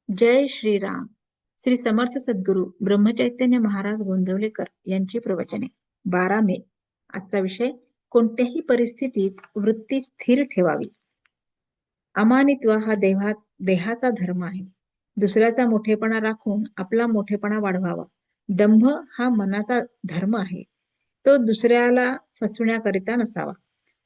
जय श्रीराम. श्री समर्थ सद्गुरू ब्रह्मचैतन्य महाराज गोंदवलेकर यांची प्रवचने. 12 मे. आजचा विषय: कोणत्याही परिस्थितीत वृत्ती स्थिर ठेवावी. अमानित्व हा देहाचा धर्म आहे. दुसऱ्याचा मोठेपणा राखून आपला मोठेपणा वाढवावा. दंभ हा मनाचा धर्म आहे. तो दुसऱ्याला फसविण्याकरिता नसावा.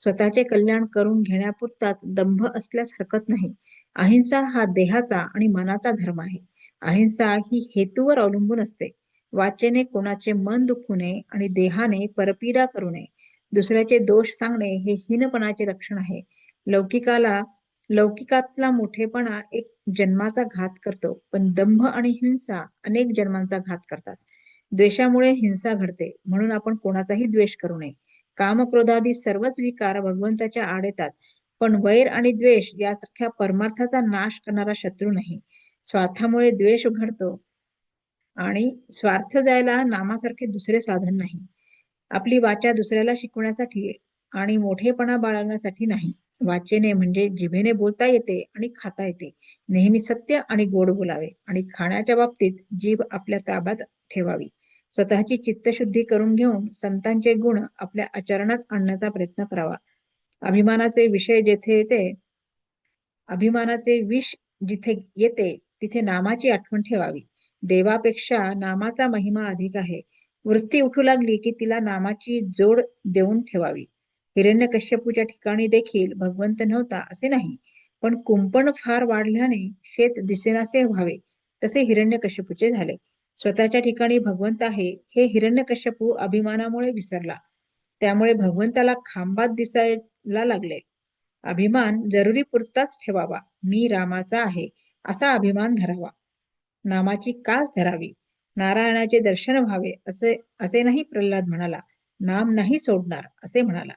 स्वतःचे कल्याण करून घेण्यापुरताच दंभ असल्यास हरकत नाही. अहिंसा हा देहाचा आणि मनाचा धर्म आहे. अहिंसा ही हेतूवर अवलंबून असते. वाचेने कोणाचे मन दुखू नये आणि देहाने परपीडा करू नये. दुसऱ्याचे दोष सांगणे हे हीनपणाचे लक्षण आहे. लौकिकातला मोठेपणा एक जन्माचा घात करतो, पण दंभ आणि हिंसा अनेक जन्मांचा घात करतात. द्वेषामुळे हिंसा घडते, म्हणून आपण कोणाचाही द्वेष करू नये. कामक्रोधादी सर्वच विकार भगवंताच्या आड येतात, पण वैर आणि द्वेष यासारख्या परमार्थाचा नाश करणारा शत्रू नाही. स्वार्थामुळे द्वेष घडतो आणि स्वार्थ जायला नामासारखे दुसरे साधन नाही. आपली वाचा दुसऱ्याला शिकवण्यासाठी आणि मोठेपणा बाळगण्यासाठी नाही. वाचेने म्हणजे जिभेने बोलता येते आणि खाता येते. नेहमी सत्य आणि गोड बोलावे आणि खाण्याच्या बाबतीत जीभ आपल्या ताब्यात ठेवावी. स्वतःची चित्तशुद्धी करून घेऊन संतांचे गुण आपल्या आचरणात आणण्याचा प्रयत्न करावा. अभिमानाचे विष जिथे येते तिथे नामाची आठवण ठेवावी. देवापेक्षा नामाचा महिमा अधिक आहे. वृत्ती उठू लागली की तिला नामाची जोड देऊन ठेवावी. हिरण्यकश्यपूच्या ठिकाणी देखील भगवंत नव्हता असे नाही, पण कुंपण फार वाढल्याने शेत दिसेनासे व्हावे, तसे हिरण्यकश्यपूचे झाले. स्वतःच्या ठिकाणी भगवंत आहे हे हिरण्यकश्यपू अभिमानामुळे विसरला. त्यामुळे भगवंताला खांबात दिसायला लागले. अभिमान जरुरी पुरताच ठेवावा. मी रामाचा आहे असा अभिमान धरावा. नामाची कास धरावी. नारायणाचे दर्शन व्हावे असे नाही प्रल्हाद म्हणाला. नाम नाही सोडणार असे म्हणाला.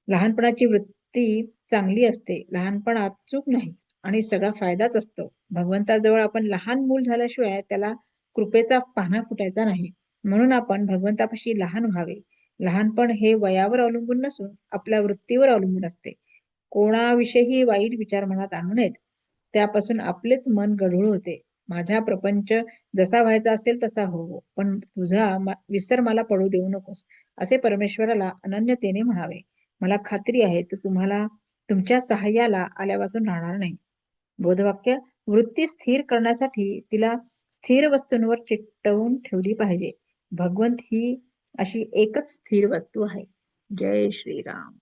लहानपणाची वृत्ती चांगली असते. लहानपणात चूक नाहीच आणि सगळा फायदाच असतो. भगवंताजवळ आपण लहान मूल झाल्याशिवाय त्याला कृपेचा पाना फुटायचा नाही. म्हणून आपण भगवंतापाशी लहान व्हावे. लहानपण हे वयावर अवलंबून नसून आपल्या वृत्तीवर अवलंबून असते. कोणाविषयी वाईट विचार मनात आणू नयेत. त्यापासून आपलेच मन गढूळ होते. माझा प्रपंच जसा व्हायचा असेल तसा हो, पण तुझा विसर मला पडू देऊ नकोस असे परमेश्वराला अनन्यतेने म्हणावे. मला खात्री आहे तर तुम्हाला तुमच्या सहाय्याला आल्यावाचून राहणार नाही. बोधवाक्य: वृत्ती स्थिर करण्यासाठी तिला स्थिर वस्तूंवर चिकटवून ठेवली पाहिजे. भगवंत ही अशी एकच स्थिर वस्तू आहे. जय श्रीराम.